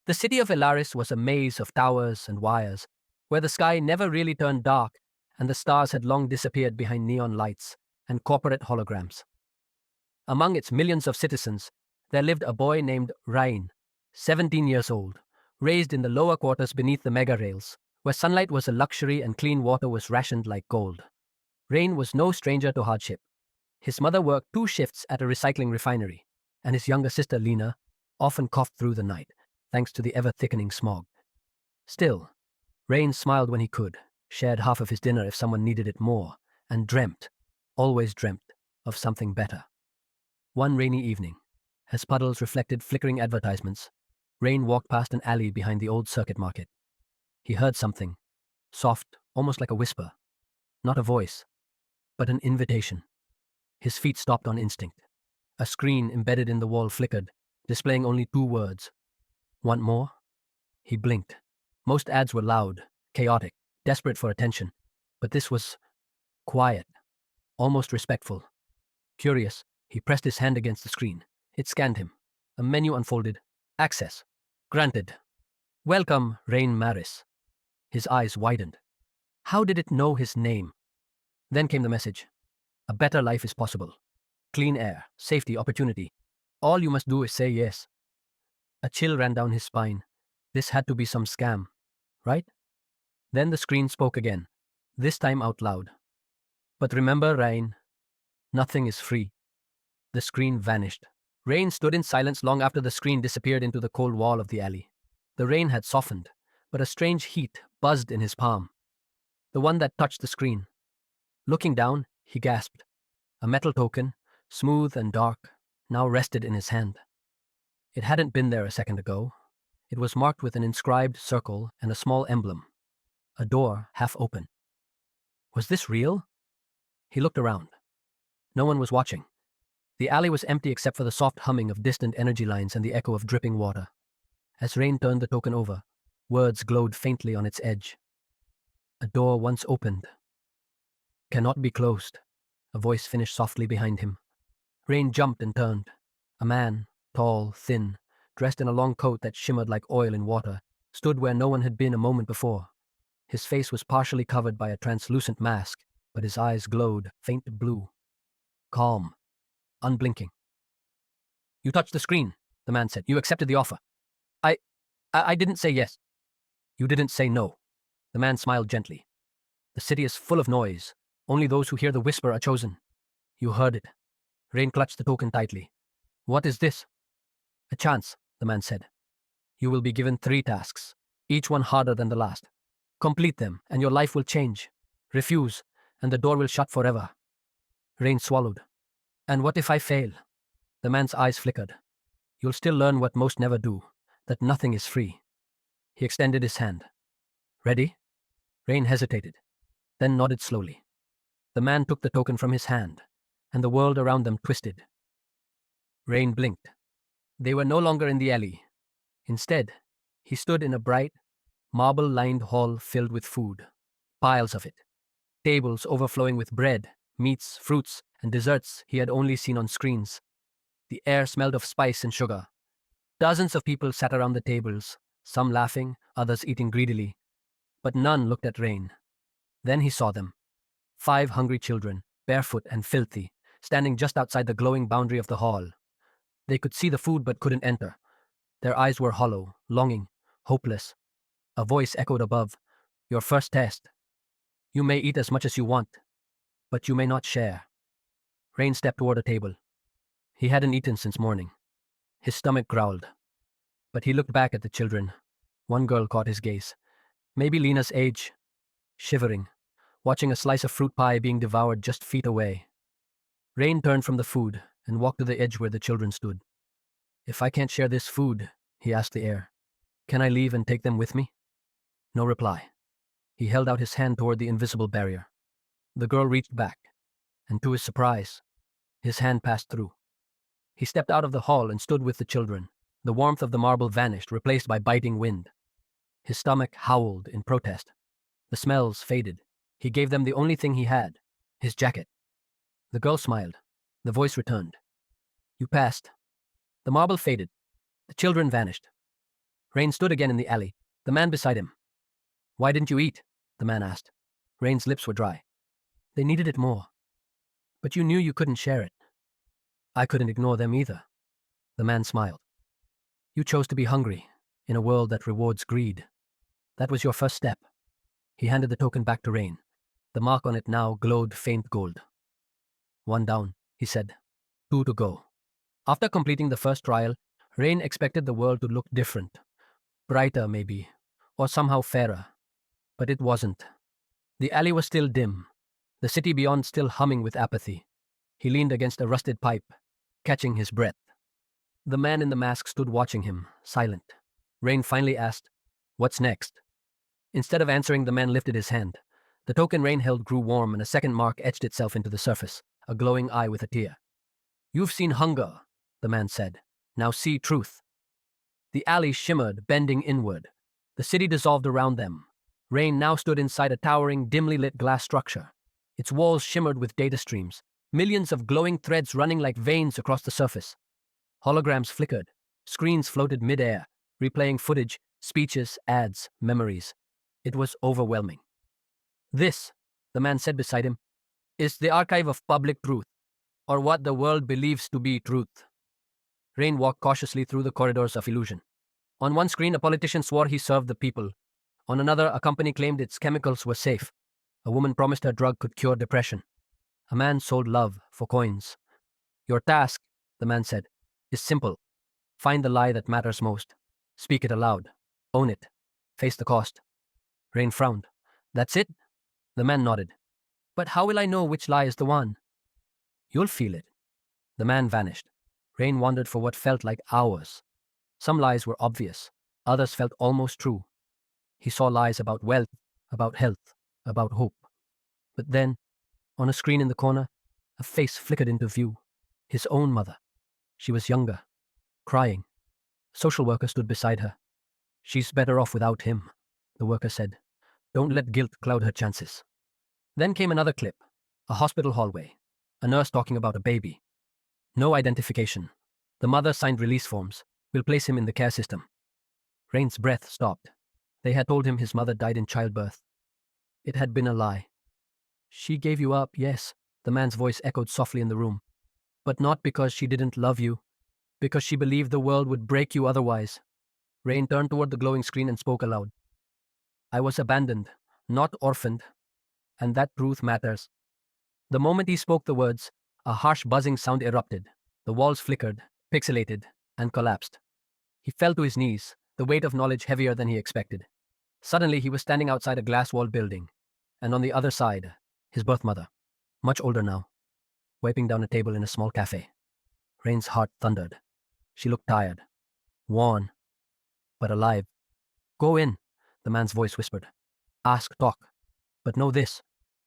The city of Elaris was a maze of towers and wires, where the sky never really turned dark and the stars had long disappeared behind neon lights and corporate holograms. Among its millions of citizens, there lived a boy named Rain, 17 years old, raised in the lower quarters beneath the mega rails, where sunlight was a luxury and clean water was rationed like gold. Rain was no stranger to hardship. His mother worked 2 shifts at a recycling refinery, and his younger sister Lena often coughed through the night, thanks to the ever-thickening smog. Still, Rain smiled when he could, shared half of his dinner if someone needed it more, and dreamt, always dreamt, of something better. One rainy evening, as puddles reflected flickering advertisements, Rain walked past an alley behind the old circuit market. He heard something, soft, almost like a whisper. Not a voice, but an invitation. His feet stopped on instinct. A screen embedded in the wall flickered, displaying only 2 words. Want more? He blinked. Most ads were loud, chaotic, desperate for attention, but this was quiet, almost respectful. Curious, he pressed his hand against the screen. It scanned him. A menu unfolded. Access. Granted. Welcome, Rain Maris. His eyes widened. How did it know his name? Then came the message. A better life is possible. Clean air, safety, opportunity. All you must do is say yes. A chill ran down his spine. This had to be some scam, right? Then the screen spoke again, this time out loud. But remember, Rain, nothing is free. The screen vanished. Rain stood in silence long after the screen disappeared into the cold wall of the alley. The rain had softened, but a strange heat buzzed in his palm. The one that touched the screen. Looking down, he gasped. A metal token, smooth and dark, now rested in his hand. It hadn't been there a second ago. It was marked with an inscribed circle and a small emblem. A door half open. Was this real? He looked around. No one was watching. The alley was empty except for the soft humming of distant energy lines and the echo of dripping water. As Rain turned the token over, words glowed faintly on its edge. A door once opened. Cannot be closed. A voice finished softly behind him. Rain jumped and turned. A man, tall, thin, dressed in a long coat that shimmered like oil in water, stood where no one had been a moment before. His face was partially covered by a translucent mask, but his eyes glowed faint blue. Calm. Unblinking. You touched the screen, the man said. You accepted the offer. I didn't say yes. You didn't say no. The man smiled gently. The city is full of noise. Only those who hear the whisper are chosen. You heard it. Rain clutched the token tightly. What is this? A chance, the man said. You will be given 3 tasks, each one harder than the last. Complete them, and your life will change. Refuse, and the door will shut forever. Rain swallowed. And what if I fail? The man's eyes flickered. You'll still learn what most never do, that nothing is free. He extended his hand. Ready? Rain hesitated, then nodded slowly. The man took the token from his hand, and the world around them twisted. Rain blinked. They were no longer in the alley. Instead, he stood in a bright, marble-lined hall filled with food. Piles of it. Tables overflowing with bread, meats, fruits, and desserts he had only seen on screens. The air smelled of spice and sugar. Dozens of people sat around the tables, some laughing, others eating greedily. But none looked at Rain. Then he saw them. 5 hungry children, barefoot and filthy, standing just outside the glowing boundary of the hall. They could see the food but couldn't enter. Their eyes were hollow, longing, hopeless. A voice echoed above. Your first test. You may eat as much as you want, but you may not share. Rain stepped toward a table. He hadn't eaten since morning. His stomach growled. But he looked back at the children. One girl caught his gaze. Maybe Lena's age. Shivering, watching a slice of fruit pie being devoured just feet away. Rain turned from the food and walked to the edge where the children stood. If I can't share this food, he asked the air, can I leave and take them with me? No reply. He held out his hand toward the invisible barrier. The girl reached back, and to his surprise, his hand passed through. He stepped out of the hall and stood with the children. The warmth of the marble vanished, replaced by biting wind. His stomach howled in protest. The smells faded. He gave them the only thing he had, his jacket. The girl smiled. The voice returned. You passed. The marble faded. The children vanished. Rain stood again in the alley, the man beside him. Why didn't you eat? The man asked. Rain's lips were dry. They needed it more. But you knew you couldn't share it. I couldn't ignore them either. The man smiled. You chose to be hungry, in a world that rewards greed. That was your first step. He handed the token back to Rain. The mark on it now glowed faint gold. One down, he said. 2 to go. After completing the first trial, Rain expected the world to look different. Brighter, maybe, or somehow fairer. But it wasn't. The alley was still dim, the city beyond still humming with apathy. He leaned against a rusted pipe, catching his breath. The man in the mask stood watching him, silent. Rain finally asked, What's next? Instead of answering, the man lifted his hand. The token Rain held grew warm and a second mark etched itself into the surface, a glowing eye with a tear. You've seen hunger, the man said. Now see truth. The alley shimmered, bending inward. The city dissolved around them. Rain now stood inside a towering, dimly lit glass structure. Its walls shimmered with data streams, millions of glowing threads running like veins across the surface. Holograms flickered, screens floated mid-air, replaying footage, speeches, ads, memories. It was overwhelming. This, the man said beside him, is the archive of public truth, or what the world believes to be truth. Rain walked cautiously through the corridors of illusion. On one screen, a politician swore he served the people. On another, a company claimed its chemicals were safe. A woman promised her drug could cure depression. A man sold love for coins. Your task, the man said, is simple. Find the lie that matters most. Speak it aloud. Own it. Face the cost. Rain frowned. That's it? The man nodded. But how will I know which lie is the one? You'll feel it. The man vanished. Rain wandered for what felt like hours. Some lies were obvious. Others felt almost true. He saw lies about wealth, about health, about hope. But then, on a screen in the corner, a face flickered into view. His own mother. She was younger, crying. A social worker stood beside her. She's better off without him, the worker said. Don't let guilt cloud her chances. Then came another clip. A hospital hallway. A nurse talking about a baby. No identification. The mother signed release forms. We'll place him in the care system. Rain's breath stopped. They had told him his mother died in childbirth. It had been a lie. She gave you up, yes, the man's voice echoed softly in the room. But not because she didn't love you, because she believed the world would break you otherwise. Rain turned toward the glowing screen and spoke aloud. I was abandoned, not orphaned, and that truth matters. The moment he spoke the words, a harsh buzzing sound erupted. The walls flickered, pixelated, and collapsed. He fell to his knees, the weight of knowledge heavier than he expected. Suddenly, he was standing outside a glass-walled building, and on the other side, his birth mother, much older now, wiping down a table in a small cafe. Rain's heart thundered. She looked tired, worn, but alive. Go in, the man's voice whispered. Ask, talk. But know this,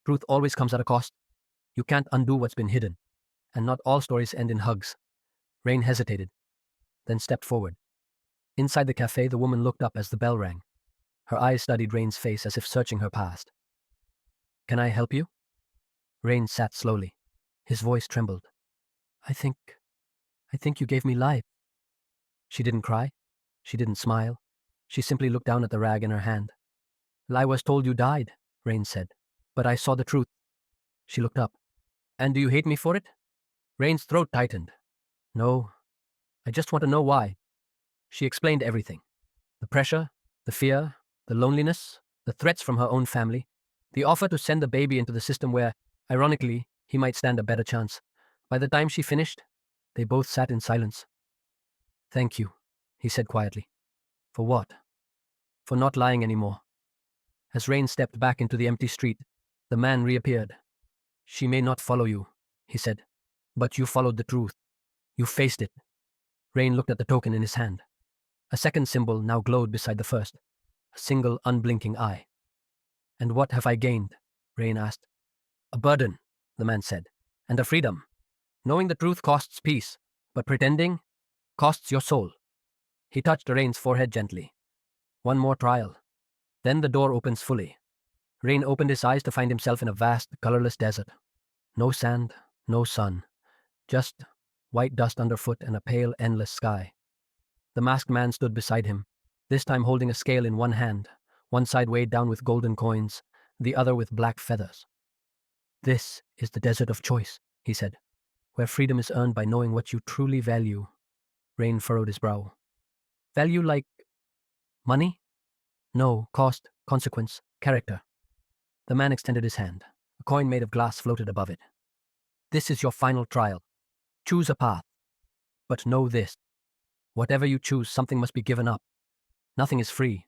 truth always comes at a cost. You can't undo what's been hidden, and not all stories end in hugs. Rain hesitated, then stepped forward. Inside the cafe, the woman looked up as the bell rang. Her eyes studied Rain's face as if searching her past. Can I help you? Rain sat slowly. His voice trembled. I think you gave me life. She didn't cry. She didn't smile. She simply looked down at the rag in her hand. I was told you died, Rain said. But I saw the truth. She looked up. And do you hate me for it? Rain's throat tightened. No, I just want to know why. She explained everything. The pressure, the fear, the loneliness, the threats from her own family, the offer to send the baby into the system where, ironically, he might stand a better chance. By the time she finished, they both sat in silence. Thank you, he said quietly. For what? For not lying anymore. As Rain stepped back into the empty street, the man reappeared. She may not follow you, he said, but you followed the truth. You faced it. Rain looked at the token in his hand. A second symbol now glowed beside the first, a single unblinking eye. And what have I gained? Rain asked. A burden, the man said, and a freedom. Knowing the truth costs peace, but pretending costs your soul. He touched Rain's forehead gently. One more trial. Then the door opens fully. Rain opened his eyes to find himself in a vast, colorless desert. No sand, no sun. Just white dust underfoot and a pale, endless sky. The masked man stood beside him, this time holding a scale in one hand, one side weighed down with golden coins, the other with black feathers. This is the desert of choice, he said, where freedom is earned by knowing what you truly value. Rain furrowed his brow. Value like money? No, cost, consequence, character. The man extended his hand. A coin made of glass floated above it. This is your final trial. Choose a path. But know this. Whatever you choose, something must be given up. Nothing is free.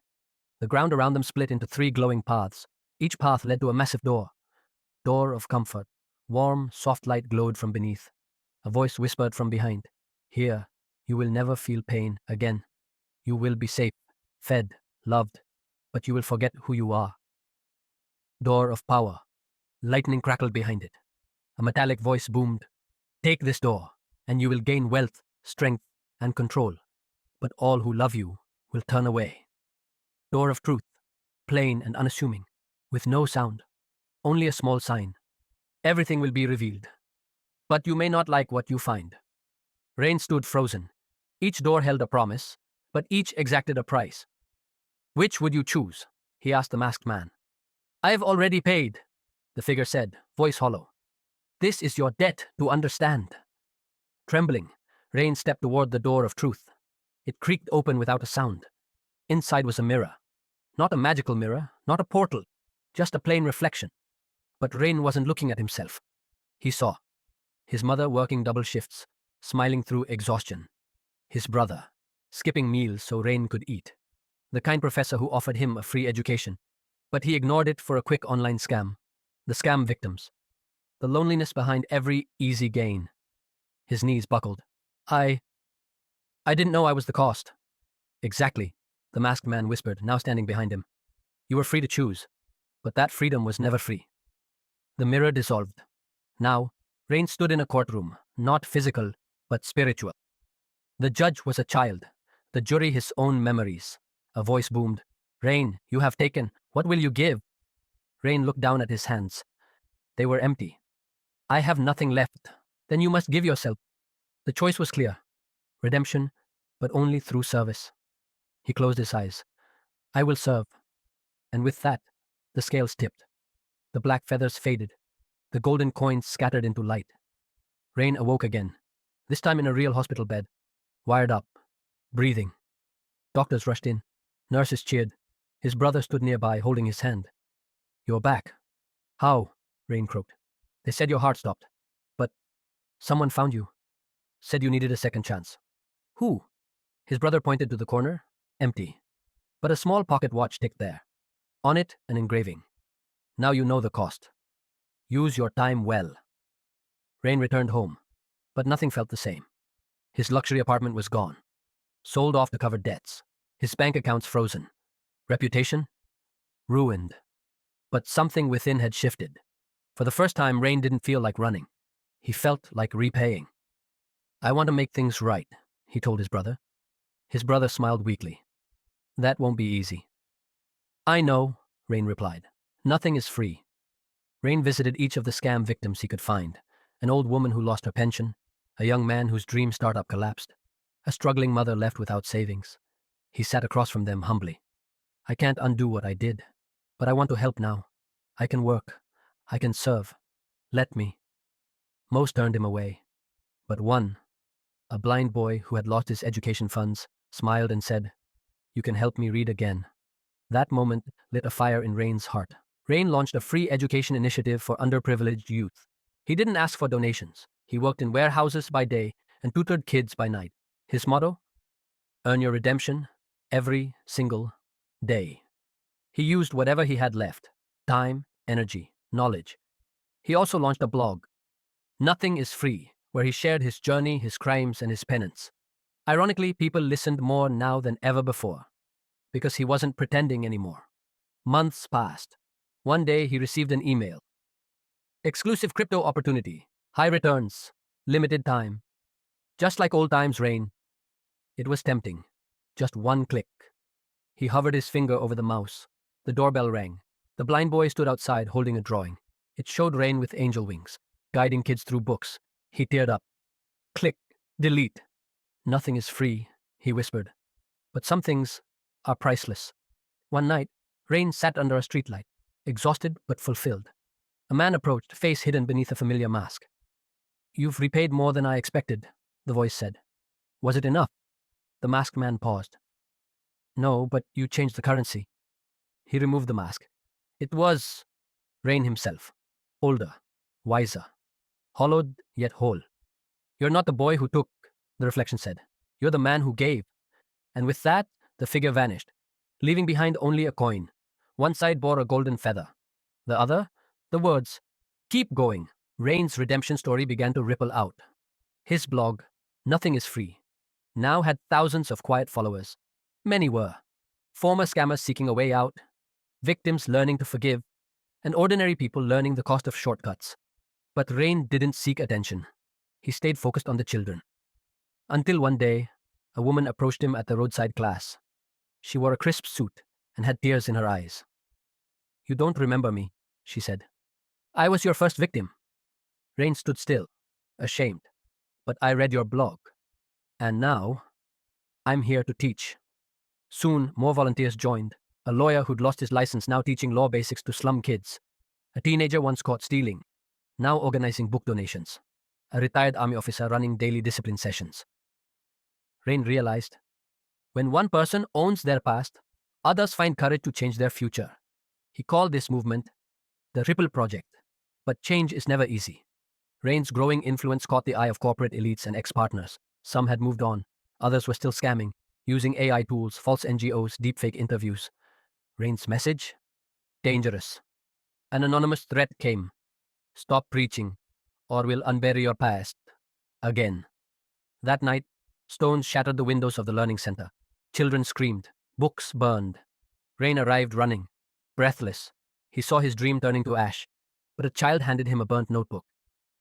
The ground around them split into 3 glowing paths. Each path led to a massive door. Door of comfort. Warm, soft light glowed from beneath. A voice whispered from behind. Here, you will never feel pain again. You will be safe, fed, loved, but you will forget who you are. Door of power. Lightning crackled behind it. A metallic voice boomed. Take this door, and you will gain wealth, strength, and control. But all who love you will turn away. Door of truth. Plain and unassuming, with no sound. Only a small sign. Everything will be revealed. But you may not like what you find. Rain stood frozen. Each door held a promise, but each exacted a price. Which would you choose? He asked the masked man. I have already paid, the figure said, voice hollow. This is your debt to understand. Trembling, Rain stepped toward the door of truth. It creaked open without a sound. Inside was a mirror. Not a magical mirror, not a portal, just a plain reflection. But Rain wasn't looking at himself. He saw his mother working double shifts, smiling through exhaustion. His brother, skipping meals so Rain could eat. The kind professor who offered him a free education, but he ignored it for a quick online scam. The scam victims. The loneliness behind every easy gain. His knees buckled. I didn't know I was the cost. Exactly, the masked man whispered, now standing behind him. You were free to choose, but that freedom was never free. The mirror dissolved. Now, Rain stood in a courtroom, not physical, but spiritual. The judge was a child, the jury his own memories. A voice boomed. Rain, you have taken. What will you give? Rain looked down at his hands. They were empty. I have nothing left. Then you must give yourself. The choice was clear. Redemption, but only through service. He closed his eyes. I will serve. And with that, the scales tipped. The black feathers faded. The golden coins scattered into light. Rain awoke again, this time in a real hospital bed, wired up, breathing. Doctors rushed in. Nurses cheered. His brother stood nearby, holding his hand. You're back. How? Rain croaked. They said your heart stopped. But someone found you. Said you needed a second chance. Who? His brother pointed to the corner. Empty. But a small pocket watch ticked there. On it, an engraving. Now you know the cost. Use your time well. Rain returned home, but nothing felt the same. His luxury apartment was gone. Sold off to cover debts. His bank accounts frozen. Reputation? Ruined. But something within had shifted. For the first time, Rain didn't feel like running. He felt like repaying. I want to make things right, he told his brother. His brother smiled weakly. That won't be easy. I know, Rain replied. Nothing is free. Rain visited each of the scam victims he could find. An old woman who lost her pension, a young man whose dream startup collapsed, a struggling mother left without savings. He sat across from them humbly. I can't undo what I did, but I want to help now. I can work. I can serve. Let me. Most turned him away. But one, a blind boy who had lost his education funds, smiled and said, You can help me read again. That moment lit a fire in Rain's heart. Rain launched a free education initiative for underprivileged youth. He didn't ask for donations. He worked in warehouses by day and tutored kids by night. His motto? Earn your redemption every single day. He used whatever he had left, time, energy, knowledge. He also launched a blog, Nothing is Free, where he shared his journey, his crimes, and his penance. Ironically, people listened more now than ever before, because he wasn't pretending anymore. Months passed. One day he received an email. Exclusive crypto opportunity, high returns, limited time. Just like old times, Rain. It was tempting. Just one click. He hovered his finger over the mouse. The doorbell rang. The blind boy stood outside holding a drawing. It showed Rain with angel wings, guiding kids through books. He teared up. Click. Delete. Nothing is free, he whispered. But some things are priceless. One night, Rain sat under a streetlight, exhausted but fulfilled. A man approached, face hidden beneath a familiar mask. You've repaid more than I expected, the voice said. Was it enough? The masked man paused. No, but you changed the currency. He removed the mask. It was Rain himself. Older, wiser, hollowed yet whole. You're not the boy who took, the reflection said. You're the man who gave. And with that, the figure vanished, leaving behind only a coin. One side bore a golden feather. The other, the words, Keep going. Rain's redemption story began to ripple out. His blog, Nothing is Free, now had thousands of quiet followers. Many were former scammers seeking a way out, victims learning to forgive, and ordinary people learning the cost of shortcuts. But Rain didn't seek attention. He stayed focused on the children. Until one day, a woman approached him at the roadside class. She wore a crisp suit and had tears in her eyes. You don't remember me, she said. I was your first victim. Rain stood still, ashamed. But I read your blog. And now, I'm here to teach. Soon, more volunteers joined. A lawyer who'd lost his license now teaching law basics to slum kids. A teenager once caught stealing, now organizing book donations. A retired army officer running daily discipline sessions. Rain realized, when one person owns their past, others find courage to change their future. He called this movement the Ripple Project. But change is never easy. Rain's growing influence caught the eye of corporate elites and ex-partners. Some had moved on. Others were still scamming, using AI tools, false NGOs, deepfake interviews. Rain's message? Dangerous. An anonymous threat came. Stop preaching, or we'll unbury your past. Again. That night, stones shattered the windows of the learning center. Children screamed. Books burned. Rain arrived running, breathless. He saw his dream turning to ash, but a child handed him a burnt notebook.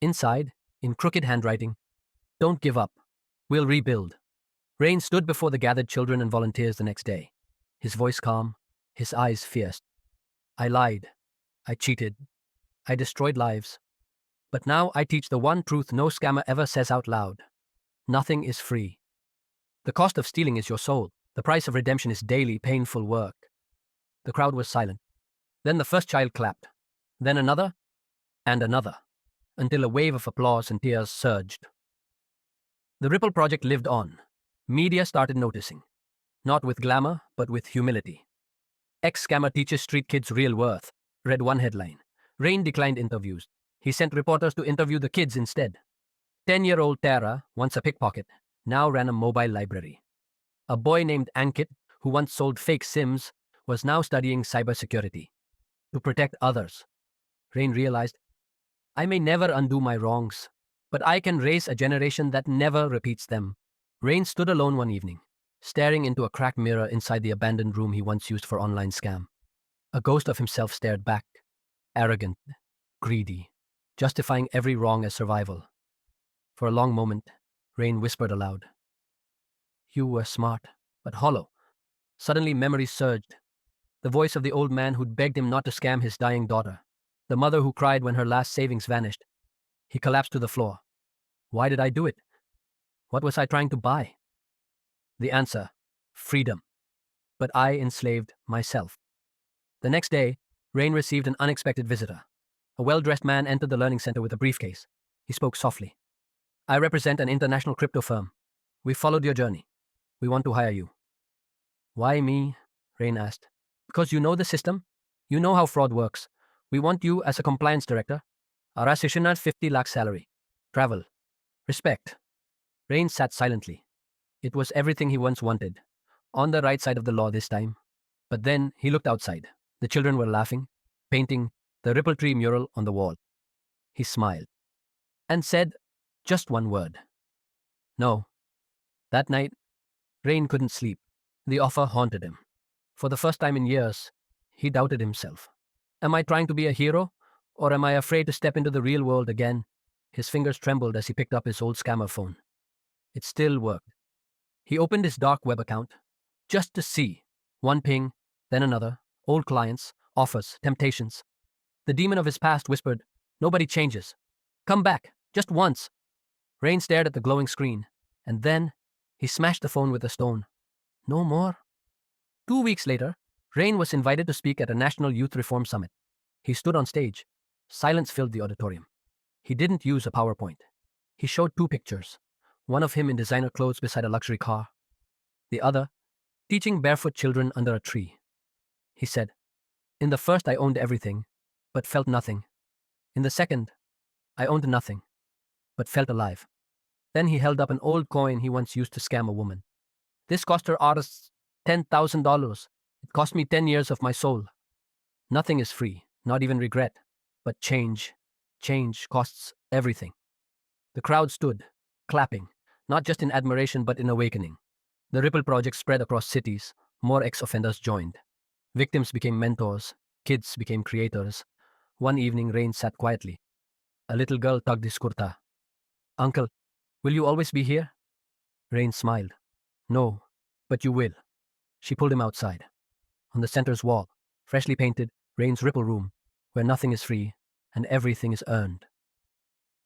Inside, in crooked handwriting, don't give up. We'll rebuild. Rain stood before the gathered children and volunteers the next day, his voice calm, his eyes fierce. I lied. I cheated. I destroyed lives. But now I teach the one truth no scammer ever says out loud. Nothing is free. The cost of stealing is your soul. The price of redemption is daily, painful work. The crowd was silent. Then the first child clapped. Then another, and another, until a wave of applause and tears surged. The Ripple Project lived on. Media started noticing. Not with glamour, but with humility. Ex-scammer teaches street kids real worth, read one headline. Rain declined interviews. He sent reporters to interview the kids instead. 10-year-old Tara, once a pickpocket, now ran a mobile library. A boy named Ankit, who once sold fake SIMs, was now studying cybersecurity. To protect others. Rain realized, I may never undo my wrongs, but I can raise a generation that never repeats them. Rain stood alone one evening, staring into a cracked mirror inside the abandoned room he once used for online scam. A ghost of himself stared back, arrogant, greedy, justifying every wrong as survival. For a long moment, Rain whispered aloud. You were smart, but hollow. Suddenly memories surged. The voice of the old man who'd begged him not to scam his dying daughter. The mother who cried when her last savings vanished. He collapsed to the floor. Why did I do it? What was I trying to buy? The answer, freedom. But I enslaved myself. The next day, Rain received an unexpected visitor. A well-dressed man entered the learning center with a briefcase. He spoke softly. I represent an international crypto firm. We followed your journey. We want to hire you. Why me? Rain asked. Because you know the system. You know how fraud works. We want you as a compliance director. Our assistant 50 lakh salary. Travel. Respect. Rain sat silently. It was everything he once wanted. On the right side of the law this time. But then he looked outside. The children were laughing, painting the Ripple Tree mural on the wall. He smiled and said just one word. No. That night, Rain couldn't sleep. The offer haunted him. For the first time in years, he doubted himself. Am I trying to be a hero, or am I afraid to step into the real world again? His fingers trembled as he picked up his old scammer phone. It still worked. He opened his dark web account, just to see. One ping, then another, old clients, offers, temptations. The demon of his past whispered, nobody changes. Come back, just once. Rain stared at the glowing screen, and then he smashed the phone with a stone. No more? 2 weeks later, Rain was invited to speak at a national youth reform summit. He stood on stage. Silence filled the auditorium. He didn't use a PowerPoint. He showed two pictures, one of him in designer clothes beside a luxury car, the other teaching barefoot children under a tree. He said, "In the first, I owned everything, but felt nothing. In the second, I owned nothing, but felt alive." Then he held up an old coin he once used to scam a woman. "This cost her artists $10,000. It cost me 10 years of my soul." Nothing is free, not even regret. But change. Change costs everything. The crowd stood, clapping, not just in admiration but in awakening. The Ripple Project spread across cities. More ex-offenders joined. Victims became mentors. Kids became creators. One evening, Rain sat quietly. A little girl tugged his kurta. "Uncle, will you always be here?" Rain smiled. "No, but you will." She pulled him outside. On the center's wall, freshly painted, Rain's Ripple Room, where nothing is free and everything is earned.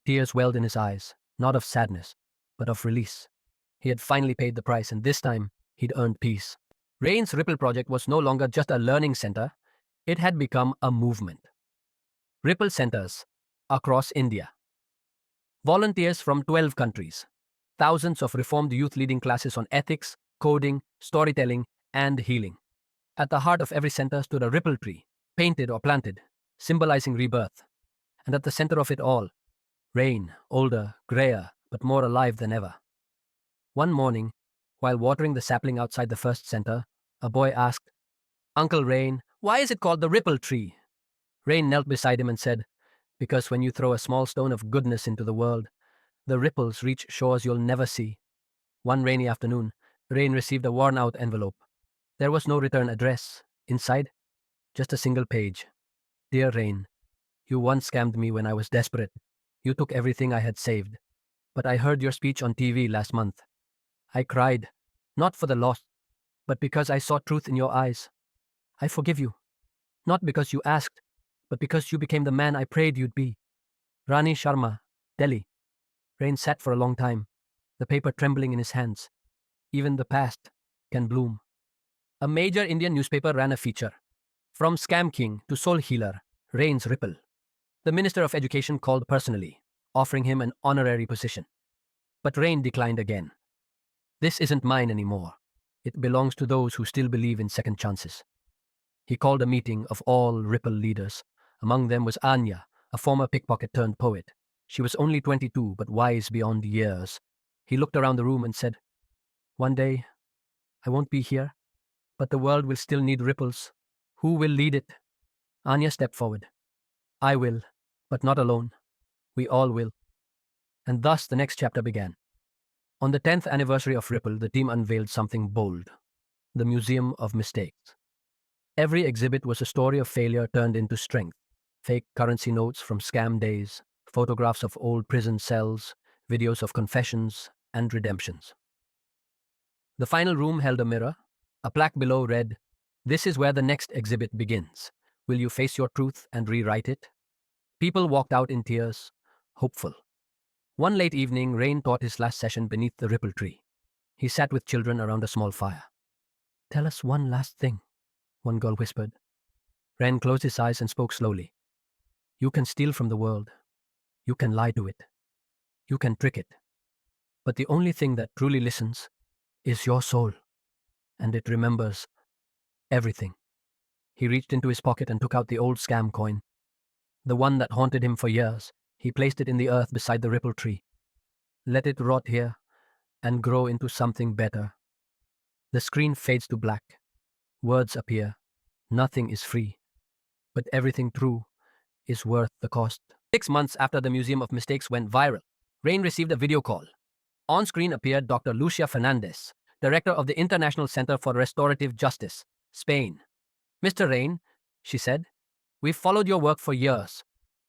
Tears welled in his eyes, not of sadness, but of release. He had finally paid the price, and this time he'd earned peace. Rain's Ripple Project was no longer just a learning center, it had become a movement. Ripple centers across India. Volunteers from 12 countries. Thousands of reformed youth leading classes on ethics, coding, storytelling, and healing. At the heart of every center stood a ripple tree, painted or planted, symbolizing rebirth. And at the center of it all, Rain, older, grayer, but more alive than ever. One morning, while watering the sapling outside the first center, a boy asked, "Uncle Rain, why is it called the Ripple Tree?" Rain knelt beside him and said, "Because when you throw a small stone of goodness into the world, the ripples reach shores you'll never see." One rainy afternoon, Rain received a worn-out envelope. There was no return address. Inside, just a single page. "Dear Rain, you once scammed me when I was desperate. You took everything I had saved. But I heard your speech on TV last month. I cried, not for the loss, but because I saw truth in your eyes. I forgive you, not because you asked, but because you became the man I prayed you'd be." Rani Sharma, Delhi. Rain sat for a long time, the paper trembling in his hands. Even the past can bloom. A major Indian newspaper ran a feature. From Scam King to Soul Healer, Rain's Ripple. The Minister of Education called personally, offering him an honorary position. But Rain declined again. "This isn't mine anymore. It belongs to those who still believe in second chances." He called a meeting of all Ripple leaders. Among them was Anya, a former pickpocket turned poet. She was only 22, but wise beyond years. He looked around the room and said, "One day, I won't be here, but the world will still need ripples. Who will lead it?" Anya stepped forward. "I will, but not alone. We all will." And thus the next chapter began. On the 10th anniversary of Ripple, the team unveiled something bold: the Museum of Mistakes. Every exhibit was a story of failure turned into strength. Fake currency notes from scam days, photographs of old prison cells, videos of confessions and redemptions. The final room held a mirror. A plaque below read, "This is where the next exhibit begins. Will you face your truth and rewrite it?" People walked out in tears, hopeful. One late evening, Rain taught his last session beneath the Ripple Tree. He sat with children around a small fire. "Tell us one last thing," one girl whispered. Rain closed his eyes and spoke slowly. "You can steal from the world. You can lie to it. You can trick it. But the only thing that truly listens is your soul. And it remembers everything." He reached into his pocket and took out the old scam coin, the one that haunted him for years. He placed it in the earth beside the Ripple Tree. "Let it rot here and grow into something better." The screen fades to black. Words appear. Nothing is free, but everything true is worth the cost. 6 months after the Museum of Mistakes went viral, Rain received a video call. On screen appeared Dr. Lucia Fernandez, director of the International Center for Restorative Justice, Spain. "Mr. Rain," she said, "we've followed your work for years.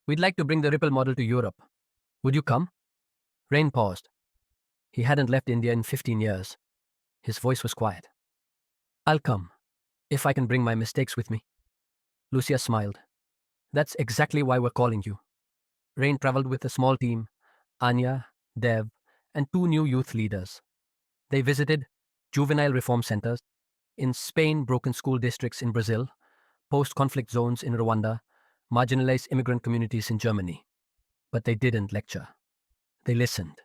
We'd like to bring the Ripple model to Europe. Would you come?" Rain paused. He hadn't left India in 15 years. His voice was quiet. "I'll come, if I can bring my mistakes with me." Lucia smiled. "That's exactly why we're calling you." Rain traveled with a small team, Anya, Dev, and two new youth leaders. They visited juvenile reform centers, In Spain, broken school districts in Brazil, post-conflict zones in Rwanda, marginalized immigrant communities in Germany. But they didn't lecture. They listened.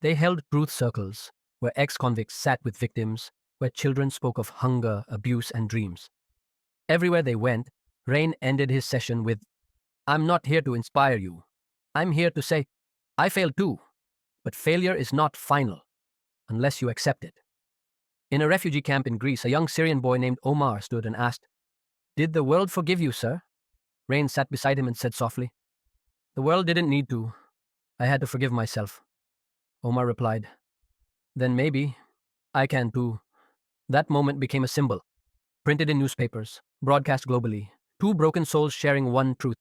They held truth circles, where ex-convicts sat with victims, where children spoke of hunger, abuse, and dreams. Everywhere they went, Rain ended his session with, "I'm not here to inspire you. I'm here to say, I failed too, but failure is not final unless you accept it." In a refugee camp in Greece, a young Syrian boy named Omar stood and asked, "Did the world forgive you, sir?" Rain sat beside him and said softly, "The world didn't need to. I had to forgive myself." Omar replied, "Then maybe I can too." That moment became a symbol, printed in newspapers, broadcast globally, two broken souls sharing one truth.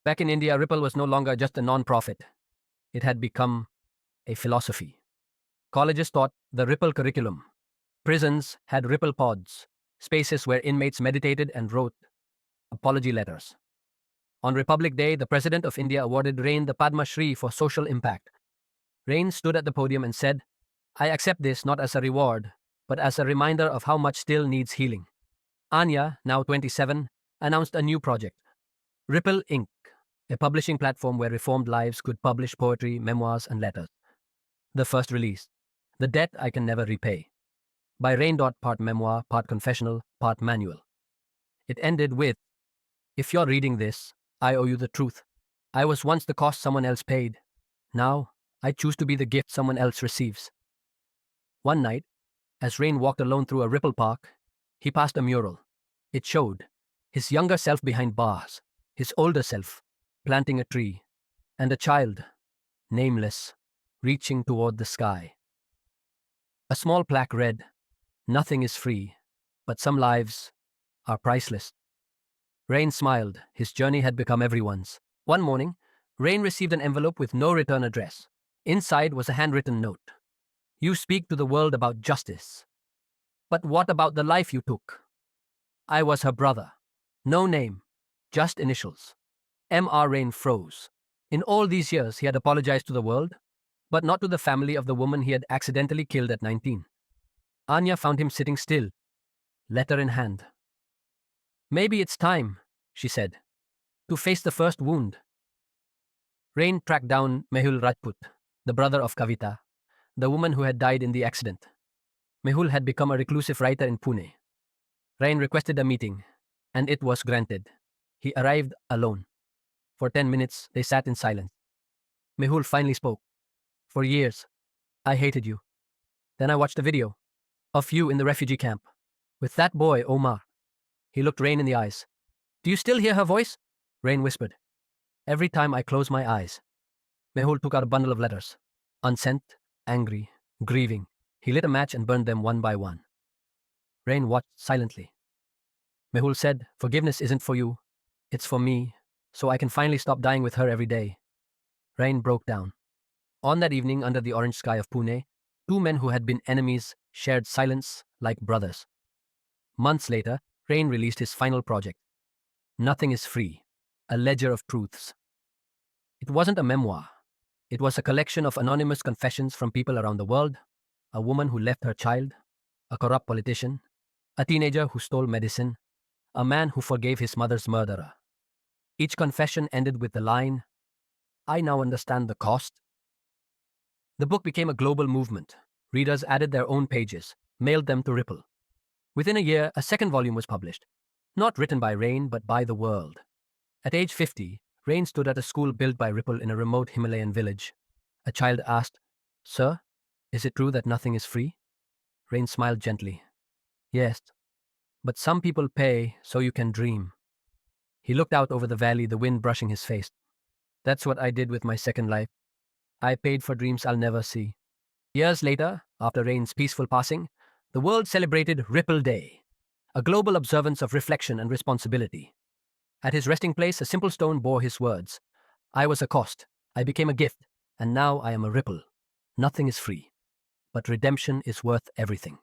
Back in India, Ripple was no longer just a non-profit. It had become a philosophy. Colleges taught the Ripple curriculum. Prisons had Ripple pods, spaces where inmates meditated and wrote apology letters. On Republic Day, the President of India awarded Rain the Padma Shri for social impact. Rain stood at the podium and said, "I accept this not as a reward, but as a reminder of how much still needs healing." Anya, now 27, announced a new project, Ripple Inc., a publishing platform where reformed lives could publish poetry, memoirs, and letters. The first release, The Debt I Can Never Repay, by Rain. Part memoir, part confessional, part manual. It ended with, "If you're reading this, I owe you the truth. I was once the cost someone else paid. Now, I choose to be the gift someone else receives." One night, as Rain walked alone through a Ripple park, he passed a mural. It showed his younger self behind bars, his older self planting a tree, and a child, nameless, reaching toward the sky. A small plaque read, "Nothing is free, but some lives are priceless." Rain smiled. His journey had become everyone's. One morning, Rain received an envelope with no return address. Inside was a handwritten note. "You speak to the world about justice. But what about the life you took?" "I was her brother. No name, just initials." M.R. Rain froze. In all these years, he had apologized to the world, but not to the family of the woman he had accidentally killed at 19. Anya found him sitting still, letter in hand. "Maybe it's time," she said, "to face the first wound." Rain tracked down Mehul Rajput, the brother of Kavita, the woman who had died in the accident. Mehul had become a reclusive writer in Pune. Rain requested a meeting, and it was granted. He arrived alone. For 10 minutes, they sat in silence. Mehul finally spoke. "For years, I hated you. Then I watched a video of you in the refugee camp with that boy, Omar." He looked Rain in the eyes. "Do you still hear her voice?" Rain whispered. "Every time I close my eyes." Mehul took out a bundle of letters. Unsent, angry, grieving. He lit a match and burned them one by one. Rain watched silently. Mehul said, "Forgiveness isn't for you. It's for me, so I can finally stop dying with her every day." Rain broke down. On that evening, under the orange sky of Pune, two men who had been enemies shared silence like brothers. Months later, Rain released his final project, Nothing is Free, a ledger of truths. It wasn't a memoir. It was a collection of anonymous confessions from people around the world, a woman who left her child, a corrupt politician, a teenager who stole medicine, a man who forgave his mother's murderer. Each confession ended with the line, "I now understand the cost." The book became a global movement. Readers added their own pages, mailed them to Ripple. Within a year, a second volume was published, not written by Rain, but by the world. At age 50, Rain stood at a school built by Ripple in a remote Himalayan village. A child asked, "Sir, is it true that nothing is free?" Rain smiled gently. "Yes, but some people pay so you can dream." He looked out over the valley, the wind brushing his face. "That's what I did with my second life. I paid for dreams I'll never see." Years later, after Rain's peaceful passing, the world celebrated Ripple Day, a global observance of reflection and responsibility. At his resting place, a simple stone bore his words, "I was a cost, I became a gift, and now I am a ripple. Nothing is free, but redemption is worth everything."